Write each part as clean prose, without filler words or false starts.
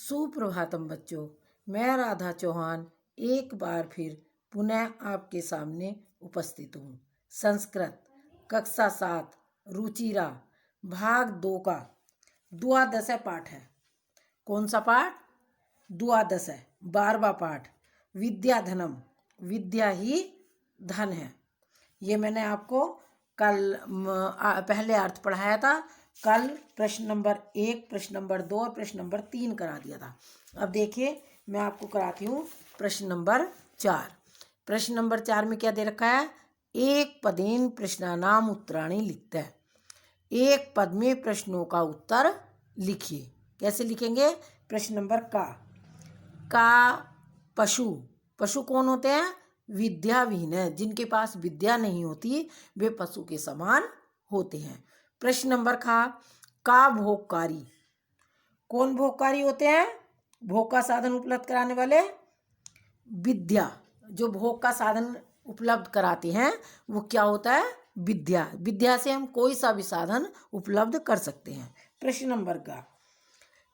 सुप्रभातम बच्चों, मैं राधा चौहान एक बार फिर पुनः आपके सामने उपस्थित हूँ। संस्कृत कक्षा 7 रुचिरा भाग 2 का द्वादश पाठ है। कौन सा पाठ? द्वादश है, 12वां पाठ। विद्या धनम, विद्या ही धन है। ये मैंने आपको कल पहले अर्थ पढ़ाया था। कल प्रश्न नंबर 1, प्रश्न नंबर 2 और प्रश्न नंबर 3 करा दिया था। अब देखिए मैं आपको कराती हूँ प्रश्न नंबर 4। प्रश्न नंबर 4 में क्या दे रखा है? एक पदेन प्रश्नानाम उत्तराणी लिखता है। एक पद में प्रश्नों का उत्तर लिखिए। कैसे लिखेंगे? प्रश्न नंबर का पशु, पशु कौन होते हैं? विद्याविहीन है। जिनके पास विद्या नहीं होती वे पशु के समान होते हैं। प्रश्न नंबर का भोगकारी, कौन भोगकारी होते हैं? भोग का साधन उपलब्ध कराने वाले। विद्या, जो भोग का साधन उपलब्ध कराते हैं वो क्या होता है? विद्या। विद्या से हम कोई सा भी साधन उपलब्ध कर सकते हैं। प्रश्न नंबर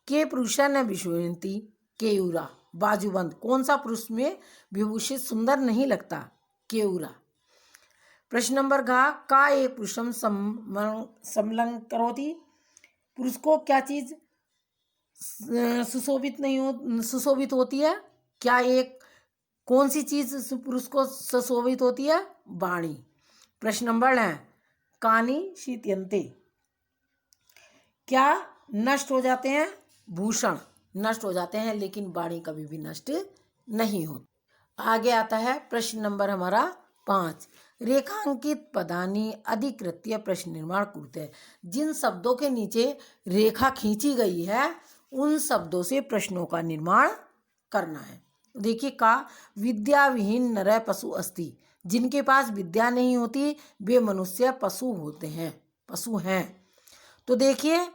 के पुरुषा न विशोयंती केयूरा, बाजूबंद, कौन सा पुरुष में विभूषित सुंदर नहीं लगता? केयूरा। प्रश्न नंबर का एक पुरुषम समलंग करोति, पुरुष को क्या चीज सुशोभित होती है? क्या एक कौन सी चीज पुरुष को सुशोभित होती है? वाणी। प्रश्न नंबर है कानी शीत्यंते, क्या नष्ट हो जाते हैं? भूषण नष्ट हो जाते हैं, लेकिन वाणी कभी भी नष्ट नहीं होती। आगे आता है प्रश्न नंबर हमारा 5। रेखांकित पदानी अधिकृत्य प्रश्न निर्माण करते हैं। जिन शब्दों के नीचे रेखा खींची गई है उन शब्दों से प्रश्नों का निर्माण करना है। देखिए का विद्याविहीन नर पशु अस्ति, जिनके पास विद्या नहीं होती वे मनुष्य पशु होते हैं, पशु हैं। तो देखिए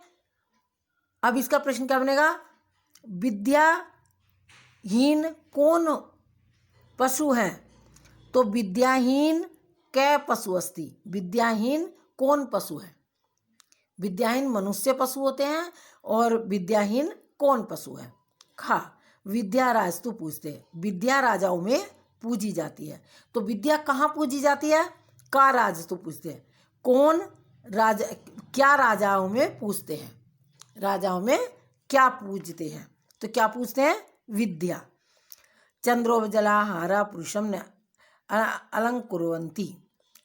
अब इसका प्रश्न क्या बनेगा? विद्याहीन कौन पशु है? तो विद्याहीन कै पशु अस्ति, विद्याहीन कौन पशु है? विद्याहीन मनुष्य पशु होते हैं और विद्याहीन कौन पशु है? विद्या राज तो पूछते हैं, विद्या राजाओं में पूजी जाती है। तो विद्या कहाँ पूजी जाती है? का राज तो पूछते हैं, कौन राजा, क्या राजाओं में पूछते हैं? राजाओं में क्या पूजते हैं? तो क्या पूछते हैं? विद्या। चंद्रोज्ज्वला हारा पुरुषम न अलंकुरवंती,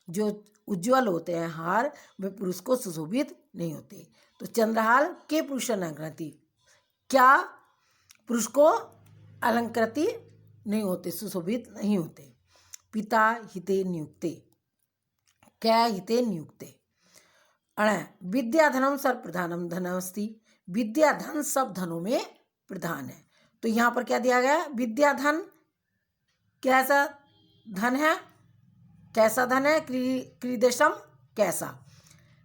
जो उज्ज्वल होते हैं हार वे पुरुष को सुशोभित नहीं होते। तो चंद्रहार के पुरुष अलंकृति, क्या पुरुष को अलंकृति नहीं होते, सुशोभित नहीं होते। पिता हिते नियुक्ते, क्या हिते नियुक्ते। विद्या धनम सर्व प्रधानम धनमस्ति, विद्या धन सब धनों में प्रधान है। तो यहाँ पर क्या दिया गया? विद्या धन कैसा धन है? कैसा धन है? क्रीदेशम कैसा,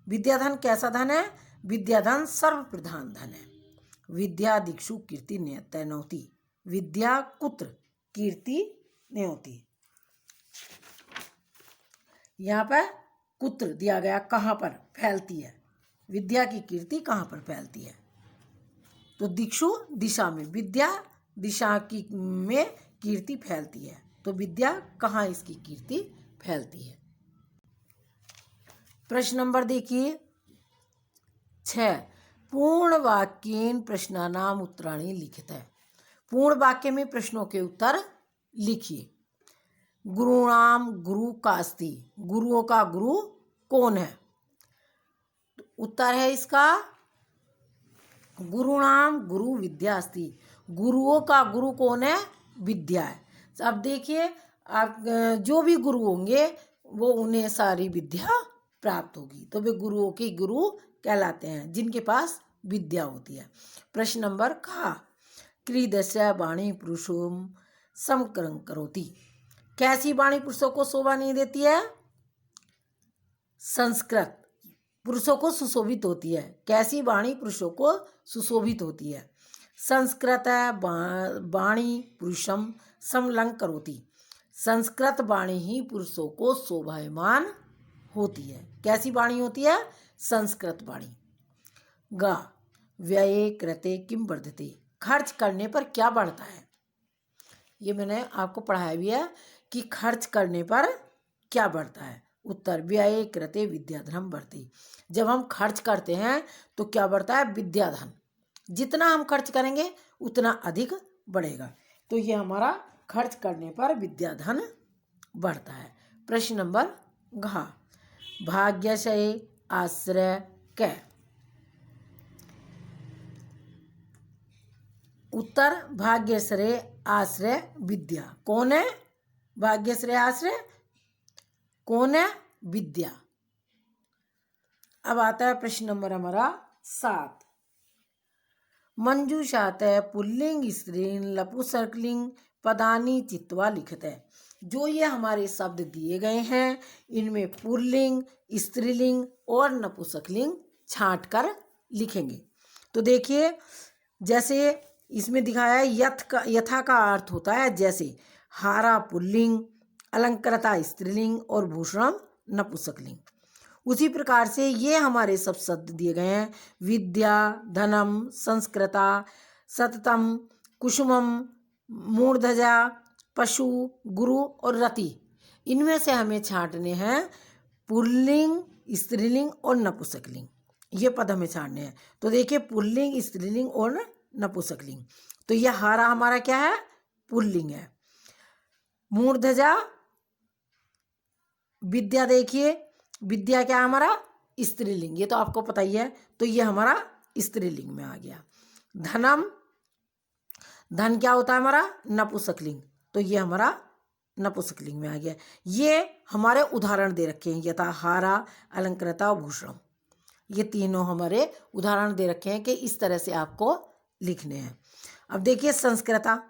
विद्याधन कैसा धन है? विद्याधन सर्व प्रधान धन है। विद्या दिक्षु कीर्ति तैनौती, विद्या कुत्र कीर्ति नहीं होती। यहाँ पर कुत्र दिया गया, कहाँ पर फैलती है? विद्या की कीर्ति कहाँ पर फैलती है? तो दिक्षु दिशा में, विद्या दिशा की में कीर्ति फैलती है। तो विद्या कहाँ इसकी कीर्ति फैलती है? प्रश्न नंबर देखिए 6। पूर्ण वाक्येन प्रश्नानाम उत्तराणी लिखित है। पूर्ण वाक्य में प्रश्नों के उत्तर लिखिए। गुरुणाम गुरु का अस्ति, गुरुओं का गुरु कौन है? उत्तर है इसका गुरुणाम गुरु विद्या अस्ति, गुरुओं का गुरु कौन है? विद्या है। अब देखिए आप जो भी गुरु होंगे वो उन्हें सारी विद्या प्राप्त होगी, तो वे गुरुओं के गुरु कहलाते हैं जिनके पास विद्या होती है। प्रश्न नंबर क्रीदस्य वाणी पुरुषों समकरं करोति, कैसी वाणी पुरुषों को शोभा नहीं देती है? संस्कृत पुरुषों को सुशोभित होती है। कैसी वाणी पुरुषों को सुशोभित होती है? संस्कृत वाणी पुरुषम समलंग करोति, संस्कृत वाणी ही पुरुषों को शोभायमान होती है। कैसी वाणी होती है? संस्कृत वाणी। व्यये कृते किम वर्धते, खर्च करने पर क्या बढ़ता है? ये मैंने आपको पढ़ाया भी है कि खर्च करने पर क्या बढ़ता है। उत्तर व्यय कृते विद्याधनम बढ़ती। जब हम खर्च करते हैं तो क्या बढ़ता है? विद्याधन। जितना हम खर्च करेंगे उतना अधिक बढ़ेगा। तो ये हमारा खर्च करने पर विद्याधन बढ़ता है। प्रश्न नंबर घ, भाग्यशय आश्रय कै। उत्तर भाग्यश्रेय आश्रय विद्या। कौन है भाग्यश्रेय आश्रय? कौन है? विद्या। अब आता है प्रश्न नंबर हमारा 7, मंजूषात पुल्लिंग स्त्रीलिंग नपुंसकलिंग पदानि चित्वा लिखते। जो ये हमारे शब्द दिए गए हैं इनमें पुल्लिंग, स्त्रीलिंग और नपुंसकलिंग छांट कर लिखेंगे। तो देखिए, जैसे इसमें दिखाया है यथा का अर्थ होता है जैसे। हारा पुल्लिंग, अलंकृता स्त्रीलिंग और भूषणम नपुंसकलिंग। उसी प्रकार से ये हमारे सब शब्द दिए गए हैं। विद्या, धनम, संस्कृता, सततम, कुसुमम, मूर्धजा, पशु, गुरु और रति। इनमें से हमें छांटने हैं पुल्लिंग, स्त्रीलिंग और नपुंसकलिंग। ये पद हमें छांटने हैं। तो देखिए, पुल्लिंग, स्त्रीलिंग और नपुंसकलिंग। तो यह हारा हमारा क्या है? पुल्लिंग है। मूर्धजा विद्या, देखिए विद्या क्या है हमारा? स्त्रीलिंग। ये तो आपको पता ही है। तो ये हमारा स्त्रीलिंग में आ गया। धनम, धन क्या होता है हमारा? नपुंसकलिंग। तो ये हमारा नपुंसकलिंग में आ गया। ये हमारे उदाहरण दे रखे हैं, यथा, हारा, अलंकृता और भूषणम। ये तीनों हमारे उदाहरण दे रखे हैं कि इस तरह से आपको लिखने हैं। अब देखिए, संस्कृता।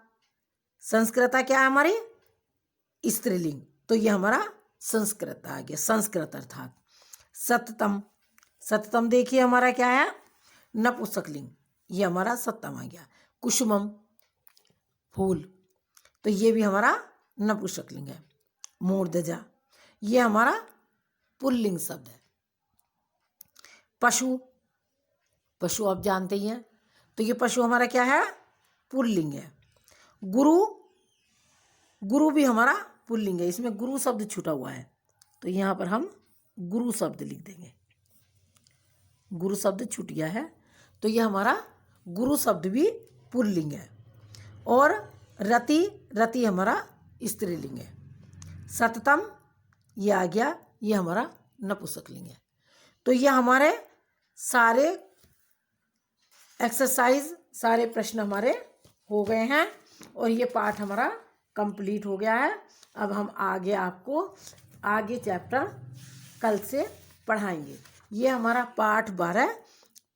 संस्कृता क्या है हमारी? स्त्रीलिंग। तो ये हमारा संस्कृत आ गया, संस्कृत अर्थात। सततम, सततम देखिए हमारा क्या है? नपुंसकलिंग। ये हमारा सततम आ गया। कुसुमम फूल, तो ये भी हमारा नपुंसकलिंग है। मूर्धजा ये हमारा पुल्लिंग शब्द है। पशु, पशु आप जानते ही हैं। तो ये पशु हमारा क्या है? पुल्लिंग है। गुरु, गुरु भी हमारा पुल्लिंग है। इसमें गुरु शब्द छूटा हुआ है तो यहाँ पर हम गुरु शब्द लिख देंगे। गुरु शब्द छूट गया है तो ये हमारा गुरु शब्द भी पुल्लिंग है। और रति, रति हमारा स्त्रीलिंग है। सततम ये आ गया, ये हमारा नपुंसकलिंग है। तो ये हमारे सारे एक्सरसाइज, सारे प्रश्न हमारे हो गए हैं और ये पाठ हमारा कंप्लीट हो गया है। अब हम आगे आपको आगे चैप्टर कल से पढ़ाएंगे। ये हमारा पाठ 12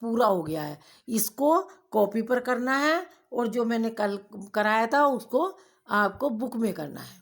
पूरा हो गया है। इसको कॉपी पर करना है और जो मैंने कल कराया था उसको आपको बुक में करना है।